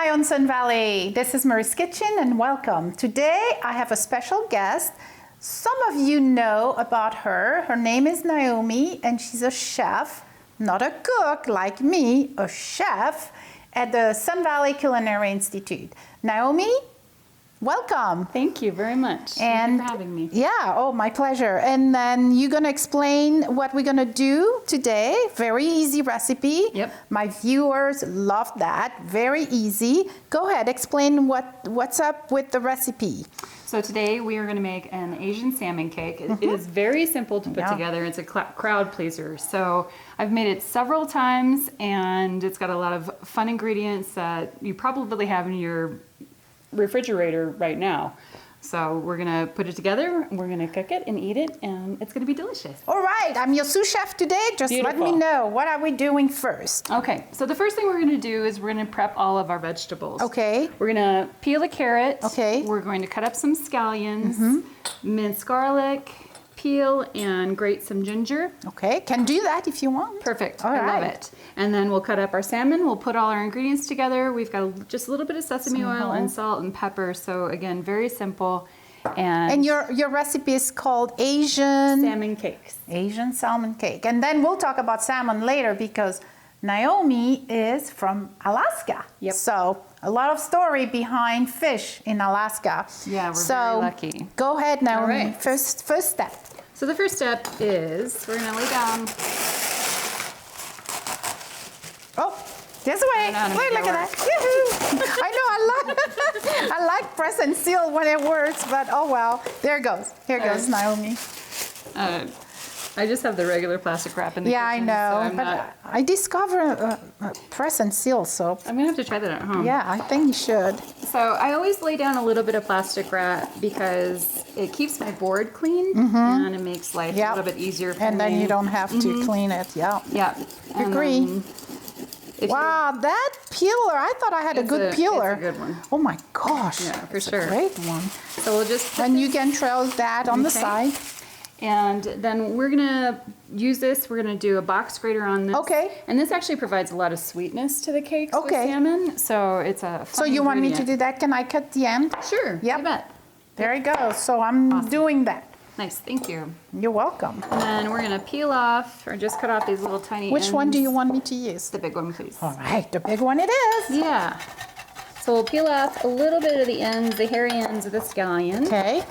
on Sun Valley. This is Marie's Kitchen and welcome. Today I have a special guest. Some of you know about her. Her name is Naomi and she's a chef, not a cook like me, a chef at the Sun Valley Culinary Institute. Naomi, welcome. Thank you very much. Thank you for having me. Yeah, oh, my pleasure. And then you're going to explain what we're going to do today. Very easy recipe. Yep. My viewers love that. Very easy. Go ahead, explain what's up with the recipe. So today we are going to make an Asian salmon cake. It is very simple to put together. It's a crowd pleaser. So I've made it several times and it's got a lot of fun ingredients that you probably have in your refrigerator right now. So we're gonna put it together, we're gonna cook it and eat it, and it's gonna be delicious. All right, I'm your sous chef today. Just Beautiful. let me know, what are we doing first? Okay, so the first thing we're gonna do is we're gonna prep all of our vegetables. Okay. We're gonna peel a carrot. Okay. We're going to cut up some scallions, mince garlic, peel and grate some ginger. Okay, can do that if you want. Perfect. All I love right. it. And then we'll cut up our salmon. We'll put all our ingredients together. We've got just a little bit of sesame oil and salt and pepper. So again, very simple. And your recipe is called Asian salmon cakes. Asian salmon cake. And then we'll talk about salmon later because Naomi is from Alaska. Yep. So a lot of story behind fish in Alaska. Yeah, we're very lucky. Go ahead, Naomi. All right. First step. So the first step is we're gonna lay down. Oh, this way. Wait, look at that. Yoo-hoo. I know, I like press and seal when it works, but oh well. There it goes. Here goes Naomi. I just have the regular plastic wrap in the Yeah, I kitchen. know, So but I discover press and seal soap. I'm gonna have to try that at home. Yeah, I think you should. So I always lay down a little bit of plastic wrap because it keeps my board clean and it makes life a little bit easier for me. And then you don't have to clean it. Yeah. Yeah. And Agree. if Wow, that peeler! I thought I had a good peeler. It's a good one. Oh my gosh. Yeah, for It's sure. a great one. So we'll just put And you can trail that on the Okay. side. and then we're gonna use this. We're gonna do a box grater on this. Okay. And this actually provides a lot of sweetness to the cakes with Okay. salmon. So it's a fun So you want me to ingredient. do that? Can I cut the end? Sure. Yep. You bet. There you go. So I'm doing that. Nice. Thank you. You're welcome. And then we're gonna peel off or just cut off these little tiny Which one do ends. you want me to use? The big one, please. All right, the big one it is. Yeah. So we'll peel off a little bit of the ends, the hairy ends of the scallion. Okay.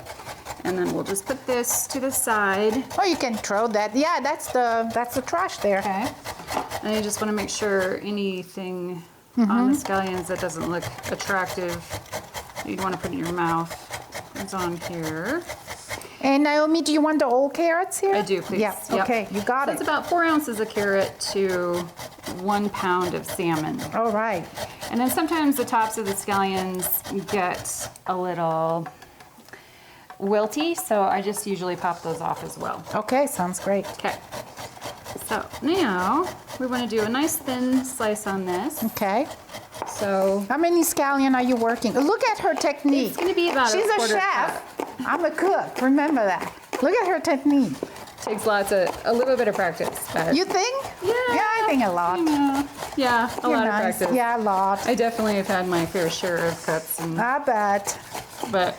And then we'll just put this to the side. Oh, you can throw that. Yeah, that's the trash there. Okay. And you just want to make sure anything on the scallions that doesn't look attractive, that you'd want to put in your mouth, is on here. And Naomi, do you want the whole carrots here? I do, please. Yeah. Yep. Okay, you got So it. it's about 4 ounces of carrot to 1 pound of salmon. All right. And then sometimes the tops of the scallions get a little wilty, so I just usually pop those off as well. Okay, sounds great. Okay. So now we want to do a nice thin slice on this. Okay. So How many scallion are you working? Look at her technique. it's going to be about She's a a quarter chef. cup. I'm a cook. Remember that. Look at her technique. Takes a little bit of practice. But You think? Yeah. Yeah, I think a lot. Yeah, a You're lot nice. of practice. Yeah, a lot. I definitely have had my fair share of cuts, I bet. but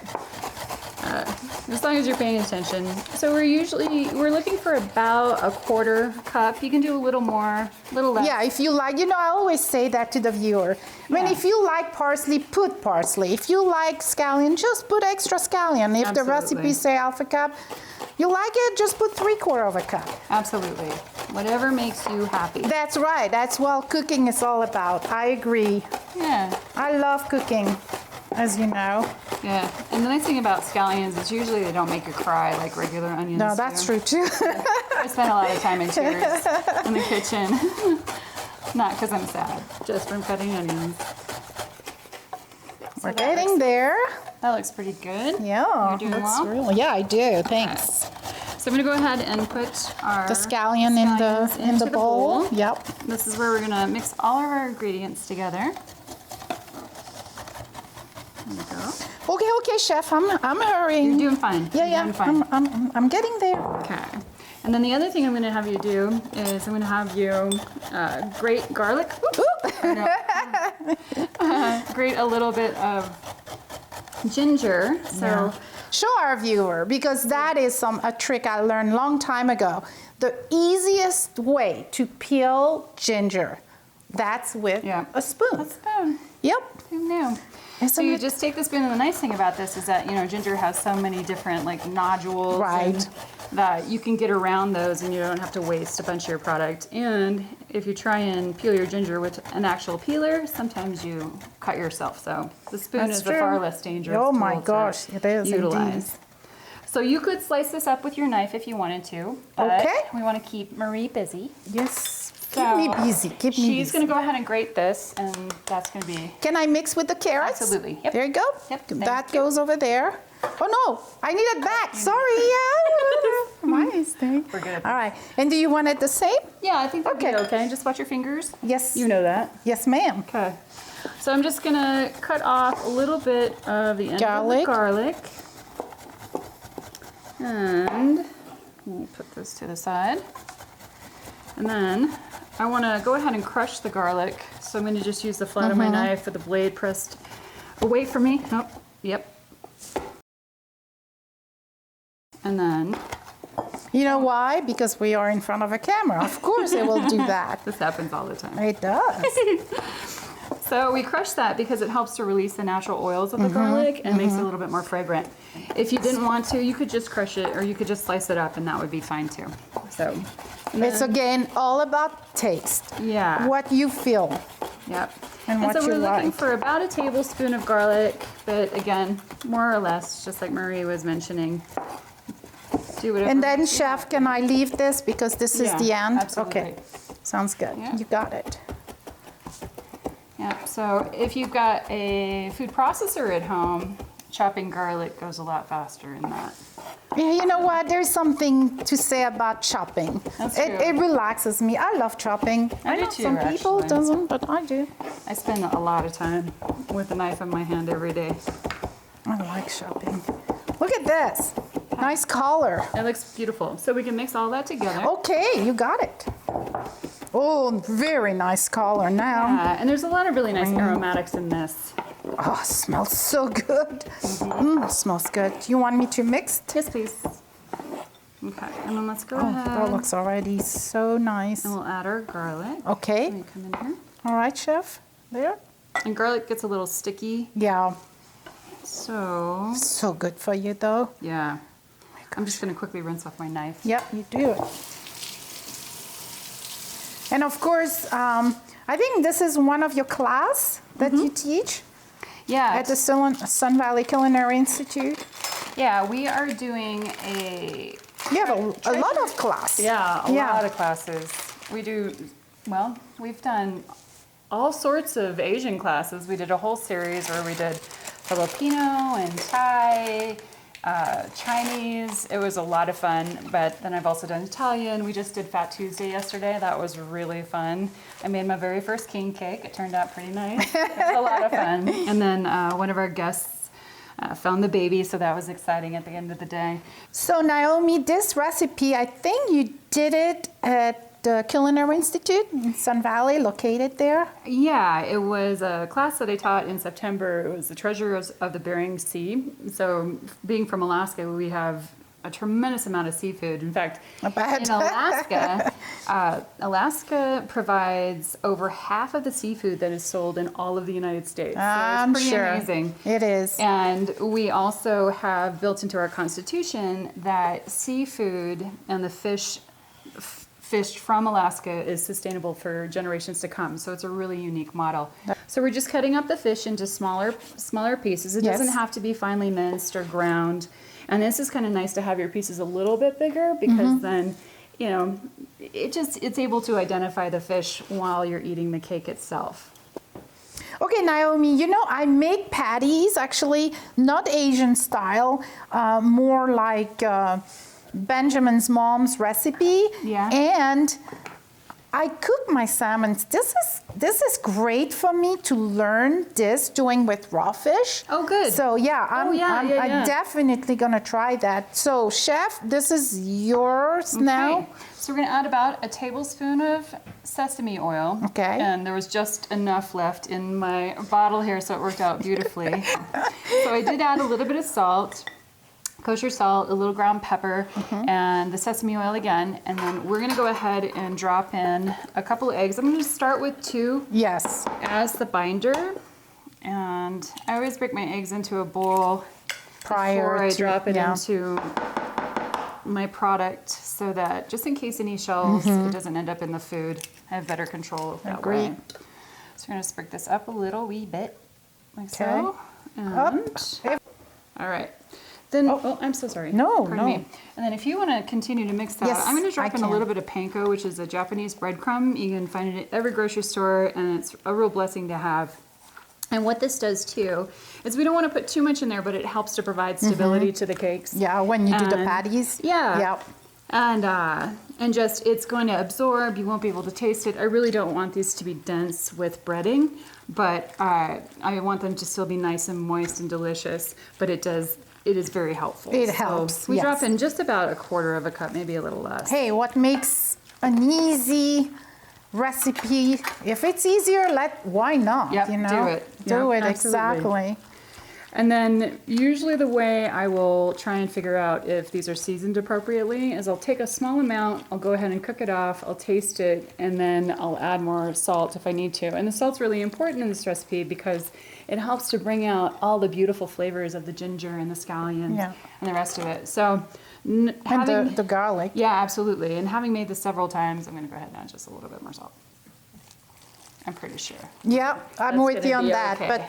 as long as you're paying attention. So we're looking for about a quarter cup. You can do a little more, a little less. Yeah, if you like, I always say that to the viewer. I mean, Yeah. if you like parsley, put parsley. If you like scallion, just put extra scallion. If the Absolutely. recipe say half a cup, you like it, just put 3/4 of a cup. Absolutely. Whatever makes you happy. That's right. That's what cooking is all about. I agree. Yeah. I love cooking, as you know. Yeah. And the nice thing about scallions is usually they don't make you cry like regular onions. No, that's do. true too. I spend a lot of time in tears in the kitchen. Not because I'm sad, just from cutting onions. We're getting there. That looks pretty good. Yeah, You're doing that's well? really. Yeah, I do. Thanks. So I'm going to go ahead and put our The scallion in scallions the into bowl. Yep. This is where we're going to mix all of our ingredients together. There we go. Okay, chef. I'm hurrying. You're doing fine. Yeah, You're yeah. doing fine. I'm getting there. Okay. And then the other thing I'm going to have you do is I'm going to have you grate garlic. Grate a little bit of ginger. So show our viewer, because that is a trick I learned a long time ago. The easiest way to peel ginger, that's with a spoon. A spoon. Yep. Who knew? So you just take the spoon, and the nice thing about this is that, you know, ginger has so many different like nodules, right, that you can get around those and you don't have to waste a bunch of your product. And if you try and peel your ginger with an actual peeler, sometimes you cut yourself. So the spoon is a far less dangerous Oh tool my gosh, it is utilize. indeed. So you could slice this up with your knife if you wanted to, but okay, we want to keep Marie busy. Yes. So keep me busy. Keep me busy. She's going to go ahead and grate this, and that's going to be... Can I mix with the carrots? Absolutely. Yep. There you go. Yep. That goes over there. Oh no, I need it back. Sorry. Yeah. My mistake. We're good. All right. And do you want it the same? Yeah, I think that'd be okay. Just watch your fingers. Yes. You know that. Yes, ma'am. Okay. So I'm just going to cut off a little bit of the end of the garlic. And we'll put this to the side. And then I want to go ahead and crush the garlic. So I'm going to just use the flat of my knife with the blade pressed away from me. Oh, yep. And then... You know why? Because we are in front of a camera. Of course it will do that. This happens all the time. It does. So we crush that because it helps to release the natural oils of the garlic and makes it a little bit more fragrant. If you didn't want to, you could just crush it, or you could just slice it up, and that would be fine too. So it's again all about taste. Yeah. What you feel. Yep. And what so you we're looking like. for about a tablespoon of garlic, but again, more or less, just like Marie was mentioning. Do whatever. And then, chef, can I leave this because this is the end? Absolutely. Okay. Sounds good. Yeah. You got it. Yeah, so if you've got a food processor at home, chopping garlic goes a lot faster in that. Yeah, you know what? There's something to say about chopping. That's It relaxes me. I love chopping. I do know too, some people actually. doesn't, but I do. I spend a lot of time with a knife in my hand every day. I like chopping. Look at this. Nice color. It looks beautiful. So we can mix all that together. Okay, you got it. Oh, very nice color now. And there's a lot of really nice aromatics in this. Oh, smells so good. Smells good. Do you want me to mix? Yes, please. Okay, and then let's go Oh, ahead. that looks already so nice. And we'll add our garlic. Okay. Let me come in here. All right, chef. There. And garlic gets a little sticky. Yeah. So, So good for you, though. yeah. I'm just going to quickly rinse off my knife. Yep, you do it. And of course, I think this is one of your class that you teach Yeah. at the Sun Valley Culinary Institute. Yeah, we are doing a... You have a lot of class. Yeah, a lot of classes. We do, well, we've done all sorts of Asian classes. We did a whole series where we did Filipino and Thai, Chinese. It was a lot of fun, but then I've also done Italian. We just did Fat Tuesday yesterday. That was really fun. I made my very first king cake. It turned out pretty nice. It was a lot of fun. And then one of our guests found the baby, so that was exciting at the end of the day. So Naomi, this recipe, I think you did it at the Culinary Institute in Sun Valley, located there. Yeah, it was a class that I taught in September. It was the treasures of the Bering Sea. So being from Alaska, we have a tremendous amount of seafood. In fact, I bet. in Alaska, Alaska provides over half of the seafood that is sold in all of the United States. So I'm it's pretty sure. amazing. It is. And we also have built into our constitution that seafood and the fish fished from Alaska is sustainable for generations to come. So it's a really unique model. So we're just cutting up the fish into smaller pieces. It doesn't have to be finely minced or ground. And this is kind of nice to have your pieces a little bit bigger because then, you know, it's able to identify the fish while you're eating the cake itself. Okay, Naomi, you know, I make patties, actually, not Asian style, more like Benjamin's mom's recipe. Yeah. And I cook my salmons. This is great for me to learn this doing with raw fish. Oh, good. So yeah, I'm yeah. definitely gonna try that. So chef, this is yours now. So we're gonna add about a tablespoon of sesame oil. Okay. And there was just enough left in my bottle here, so it worked out beautifully. So I did add a little bit of salt, kosher salt, a little ground pepper, and the sesame oil again. And then we're gonna go ahead and drop in a couple of eggs. I'm gonna start with 2 Yes. as the binder. And I always break my eggs into a bowl before I drop it into my product, so that just in case any shells, it doesn't end up in the food. I have better control of that way. So we're gonna sprinkle this up a little wee bit, like so. And, all right. Then, I'm so sorry. Pardon me. And then if you want to continue to mix that, Yes, I'm going to drop I in a can. little bit of panko, which is a Japanese breadcrumb. You can find it at every grocery store, and it's a real blessing to have. And what this does too is we don't want to put too much in there, but it helps to provide stability to the cakes. Yeah, when you do the And- patties. Yeah. Yep. And just it's going to absorb. You won't be able to taste it. I really don't want these to be dense with breading, but I want them to still be nice and moist and delicious. But it is very helpful. It So helps, we yes. drop in just about a quarter of a cup, maybe a little less. Hey, what makes an easy recipe? If it's easier, why not? Yep, you know? do it. Do Yep, it, absolutely. exactly. And then usually the way I will try and figure out if these are seasoned appropriately is I'll take a small amount, I'll go ahead and cook it off, I'll taste it, and then I'll add more salt if I need to. And the salt's really important in this recipe because it helps to bring out all the beautiful flavors of the ginger and the scallions and the rest of it. So And the garlic. yeah, absolutely. And having made this several times, I'm going to go ahead and add just a little bit more salt. I'm pretty sure. Yeah, I'm That's with you gonna on be that, okay. but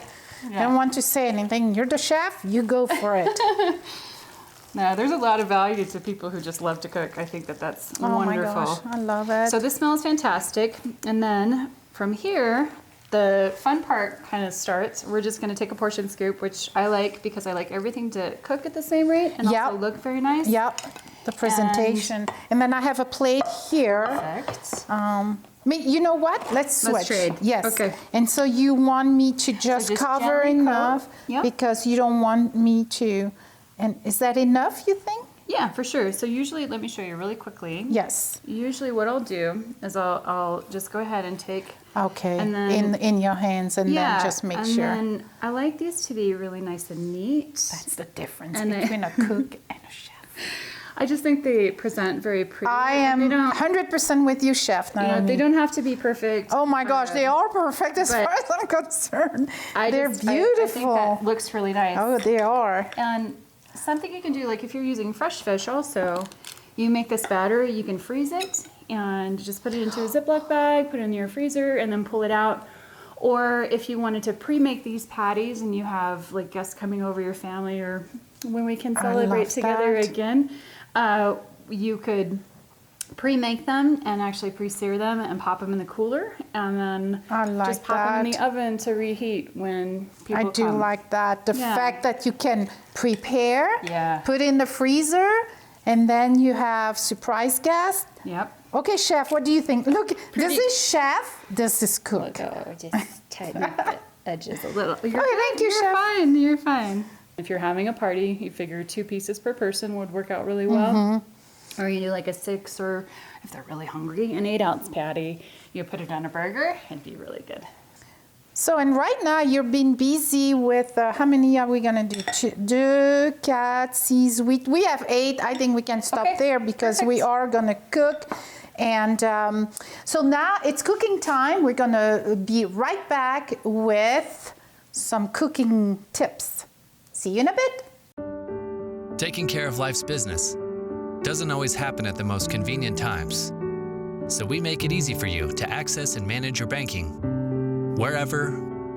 I don't want to say anything. You're the chef, you go for it. No, there's a lot of value to people who just love to cook. I think that's Oh my wonderful. gosh, I love it. So this smells fantastic. And then from here, the fun part kind of starts. We're just going to take a portion scoop, which I like because I like everything to cook at the same rate and also look very nice. Yep, the presentation. And then I have a plate here. Perfect. You know what? Let's switch. Let's trade. Yes. Okay. And so you want me to just just cover gently enough coat. Yep. because you don't want me to. And is that enough, you think? Yeah, for sure. So usually, let me show you really quickly. Yes. Usually what I'll do is I'll just go ahead and take. Okay. And then- in your hands and then just make sure. And then I like these to be really nice and neat. That's the difference And between a cook and a chef. I just think they present very pretty. I They am don't- 100% with you, chef. Naomi. they don't have to be perfect. Oh my gosh, they are perfect as but far as I'm concerned. I They're just- I beautiful. think that looks really nice. Oh, they are. And something you can do, like if you're using fresh fish also, you make this batter, you can freeze it and just put it into a Ziploc bag, put it in your freezer, and then pull it out. Or if you wanted to pre-make these patties and you have like guests coming over your family or when we can celebrate love together that. again, you could pre-make them and actually pre-sear them and pop them in the cooler and then I like just pop them in that. the oven to reheat when people I do come. like that. The Yeah. fact that you can prepare, Yeah. put in the freezer, and then you have surprise guests. Yep. Okay, chef, what do you think? Look, this is chef, this is cook. Just tighten up the edges a little. thank you, You're Chef. fine. You're fine. If you're having a party, you figure 2 pieces per person would work out really well. Mm-hmm. Or you do like a 6, or if they're really hungry, an 8-ounce patty. You put it on a burger. It'd be really good. So, and right now you've been busy with, how many are we gonna do? 2, 4, 6, 8. We have 8. I think we can stop Okay, there because we perfect. are gonna cook. And so now it's cooking time. We're gonna be right back with some cooking tips. See you in a bit. Taking care of life's business doesn't always happen at the most convenient times. So we make it easy for you to access and manage your banking wherever,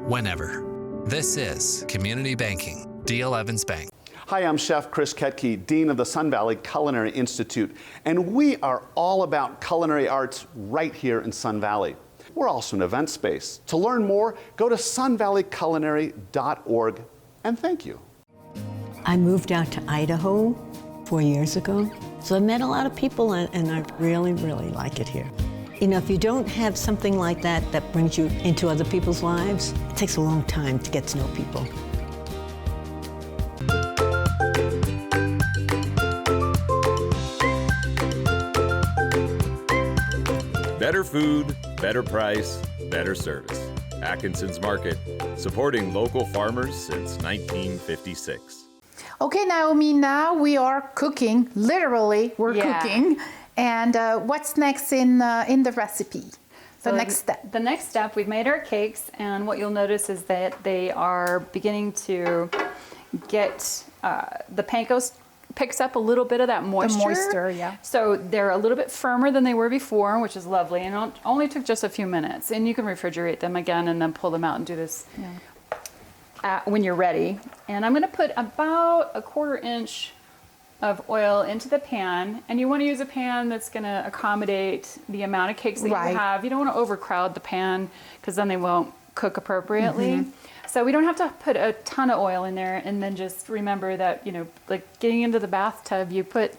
whenever. This is Community Banking, D.L. Evans Bank. Hi, I'm Chef Chris Ketke, Dean of the Sun Valley Culinary Institute, and we are all about culinary arts right here in Sun Valley. We're also an event space. To learn more, go to sunvalleyculinary.org, and thank you. I moved out to Idaho 4 years ago, so I met a lot of people and I really, really like it here. You know, if you don't have something like that that brings you into other people's lives, it takes a long time to get to know people. Better food, better price, better service. Atkinson's Market, supporting local farmers since 1956. Okay, Naomi, now we are cooking. Literally, we're Yeah. cooking. And what's next in the recipe? The So next step. The next step, we've made our cakes, and what you'll notice is that they are beginning to get, the panko picks up a little bit of that moisture. moisture, yeah. So they're a little bit firmer than they were before, which is lovely, and it only took just a few minutes. And you can refrigerate them again and then pull them out and do this when you're ready. And I'm gonna put about a 1/4 inch of oil into the pan, and you want to use a pan that's going to accommodate the amount of cakes that Right. you have. You don't want to overcrowd the pan because then they won't cook appropriately. Mm-hmm. So we don't have to put a ton of oil in there, and then just remember that, you know, like getting into the bathtub, you put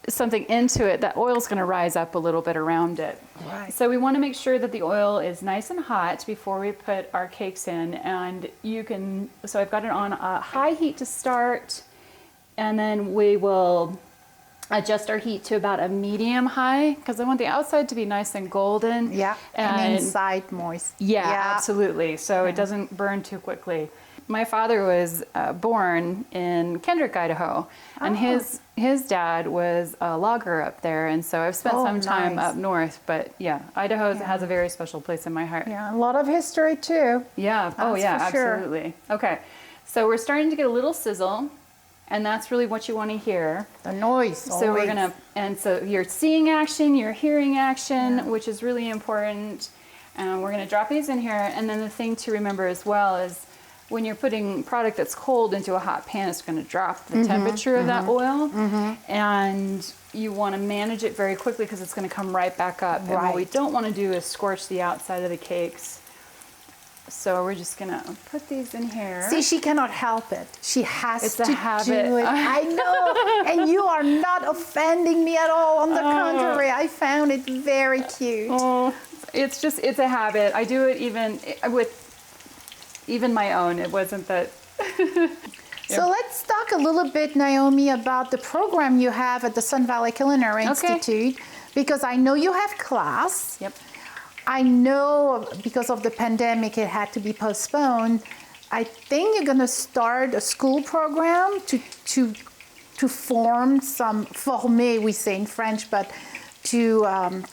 something into it, that oil's going to rise up a little bit around it. Right. So we want to make sure that the oil is nice and hot before we put our cakes in, and you can, so I've got it on a high heat to start, and then we will adjust our heat to about a medium high because I want the outside to be nice and golden. Yeah, and inside moist. Yeah, absolutely. So it doesn't burn too quickly. My father was born in Kendrick, Idaho, and his dad was a logger up there, and so I've spent some time nice. up north. But yeah, Idaho has a very special place in my heart. Yeah, a lot of history too. Yeah. Oh, That's yeah, for sure. absolutely. Okay. So we're starting to get a little sizzle, and that's really what you want to hear. The noise. So we're gonna, and so you're seeing action, you're hearing action, Yeah. which is really important. We're gonna drop these in here, and then the thing to remember as well is when you're putting product that's cold into a hot pan, it's gonna drop the temperature of that oil, and you want to manage it very quickly because it's gonna come right back up. And what we Right. don't want to do is scorch the outside of the cakes. So we're just gonna put these in here. See, she cannot help it. She has It's to a habit. do it. I know. And you are not offending me at all. On the contrary, I found it very cute. Oh, it's a habit. I do it even with my own. It wasn't that. So let's talk a little bit, Naomi, about the program you have at the Sun Valley Culinary Institute, because I know you have class. Yep. I know because of the pandemic it had to be postponed. I think you're going to start a school program to form some, former we say in French, but to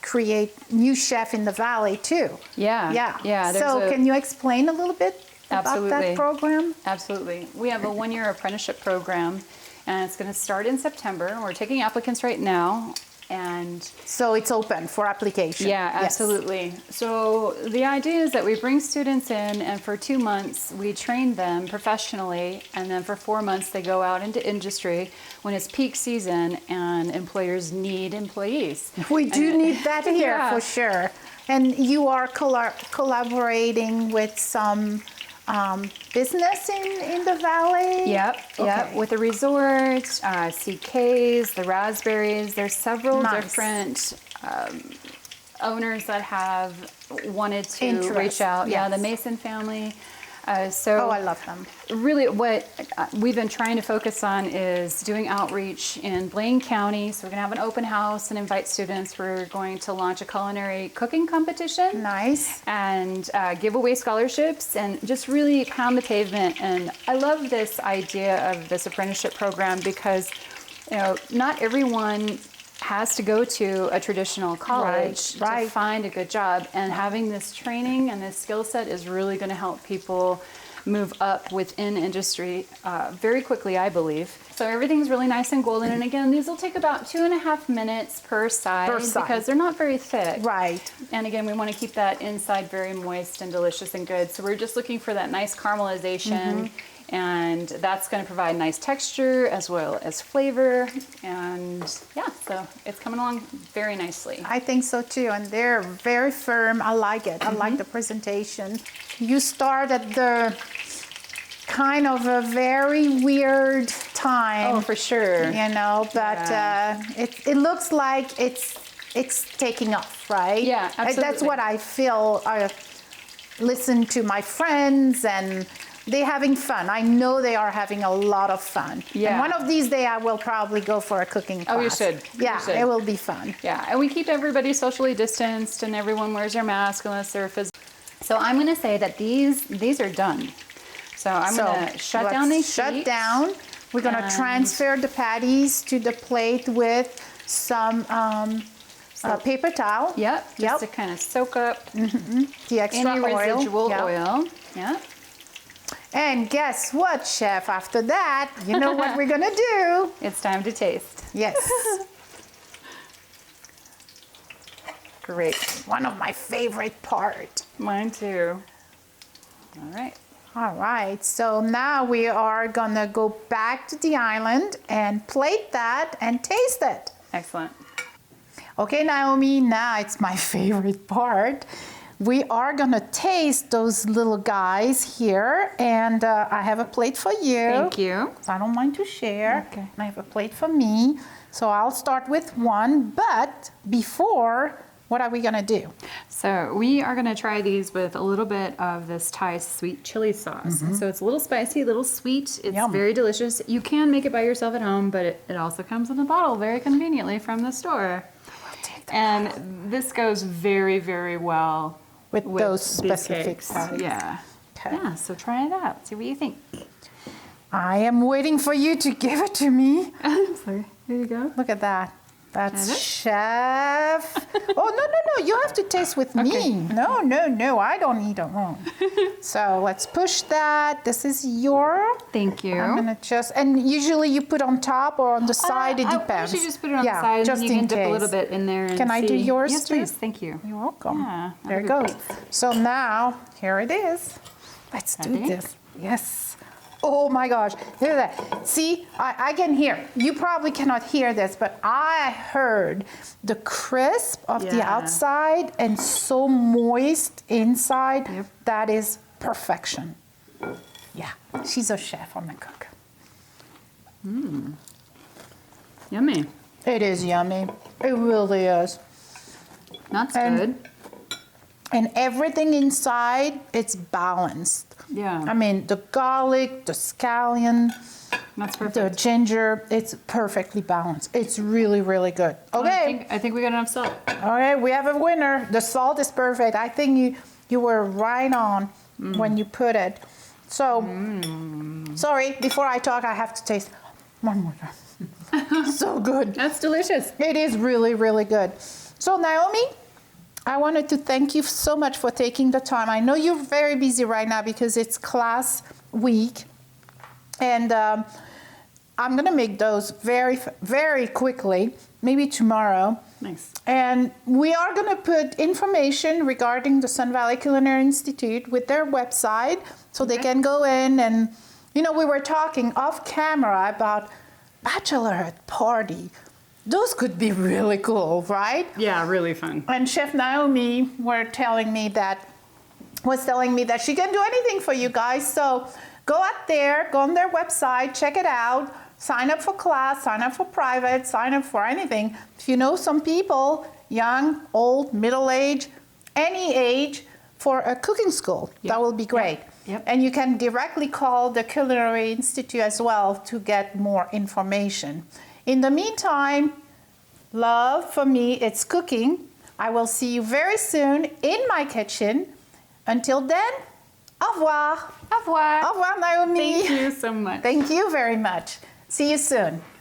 create new chef in the valley too. Yeah. Yeah. So can you explain a little bit about that program? Absolutely. We have a 1-year apprenticeship program, and it's going to start in September. We're taking applicants right now. And so it's open for application. Yeah, Yes. absolutely. So the idea is that we bring students in, and for 2 months we train them professionally, and then for 4 months they go out into industry when it's peak season and employers need employees. We do need that here Yeah. for sure. And you are collaborating with some business in the valley? Yep, Okay. with the resort, CK's, the Raspberries. There's several Nice. different owners that have wanted to Interest, reach out. Yeah, yes. the Mason family. Oh, I love them. Really, what we've been trying to focus on is doing outreach in Blaine County. So we're gonna have an open house and invite students. We're going to launch a culinary cooking competition. Nice. And give away scholarships and just really pound the pavement. And I love this idea of this apprenticeship program because, you know, not everyone has to go to a traditional college Right. to find a good job. And having this training and this skill set is really going to help people move up within industry very quickly, I believe. So everything's really nice and golden. And again, these will take about 2.5 minutes per side because they're not very thick. Right. And again, we want to keep that inside very moist and delicious and good. So we're just looking for that nice caramelization, and that's going to provide nice texture as well as flavor. And yeah, so it's coming along very nicely. I think so too, and they're very firm. I like it. I like the presentation. You start at the kind of a very weird time. Oh, for sure. You know, but it looks like it's it's taking off, right? Yeah, That's absolutely. what I feel. I listen to my friends and they're having fun. I know they are having a lot of fun. Yeah. And one of these days I will probably go for a cooking class. Oh, you should. You Yeah, should. it will be fun. Yeah, and we keep everybody socially distanced and everyone wears their mask unless they're physical. So I'm going to say that these are done. So I'm going to shut down these Shut sheets. down. We're going to And- transfer the patties to the plate with some paper towel. Yep, just Yep. to kind of soak up The extra any oil. residual Yep. oil. Yeah. And guess what, Chef? After that, you know what we're going to do? It's time to taste. Yes. Great. One of my favorite part. Mine too. All right. All right, so now we are gonna go back to the island and plate that and taste it. Excellent. Okay, Naomi, now it's my favorite part. We are gonna taste those little guys here, and I have a plate for you. Thank you. So I don't mind to share. Okay. And I have a plate for me. So I'll start with one, but before, what are we gonna do? So we are going to try these with a little bit of this Thai sweet chili sauce. So it's a little spicy, a little sweet. It's Yum. very delicious. You can make it by yourself at home, but it also comes in a bottle very conveniently from the store. And this goes very, very well With those these specific cakes. sides. Yeah. Okay. Yeah, so try it out. See what you think. I am waiting for you to give it to me. Sorry. There you go. Look at that. That's Is it? Chef. Oh, no. You have to taste with Okay. me. No. I don't eat alone. So let's push that. This is your. Thank you. I'm going to just, and usually you put on top or on the side, it I depends. usually just put it on Yeah, the side and just then you can in dip a little case. bit in there and Can I do see. yours Yes, too? please. Thank you. You're welcome. Yeah, There it that'd goes. be So now, here it is. Let's do Ready? this. Yes. Oh my gosh. Look at that. See, I can hear. You probably cannot hear this, but I heard the crisp of the Yeah. outside and so moist inside. Yep. That is perfection. Yeah. She's a chef. I'm a cook. Yummy. It is yummy. It really is. That's And- good. And everything inside, it's balanced. Yeah. I mean, the garlic, the scallion, That's the perfect. ginger, it's perfectly balanced. It's really, really good. Okay, I think we got enough salt. okay, we have a winner. The salt is perfect. I think you were right on when you put it. So, sorry, before I talk, I have to taste one more time. So good. That's delicious. It is really, really good. So, Naomi, I wanted to thank you so much for taking the time. I know you're very busy right now because it's class week. And I'm going to make those very, very quickly, maybe tomorrow. Nice. And we are going to put information regarding the Sun Valley Culinary Institute with their website so they can go in and, you know, we were talking off camera about bachelorette party. Those could be really cool, right? Yeah, really fun. And Chef Naomi was telling me that she can do anything for you guys. So go out there, go on their website, check it out, sign up for class, sign up for private, sign up for anything. If you know some people, young, old, middle age, any age, for a cooking school, Yep. that will be great. Yep. And you can directly call the Culinary Institute as well to get more information. In the meantime, love for me, it's cooking. I will see you very soon in my kitchen. Until then, au revoir. Au revoir. Au revoir, Naomi. Thank you so much. Thank you very much. See you soon.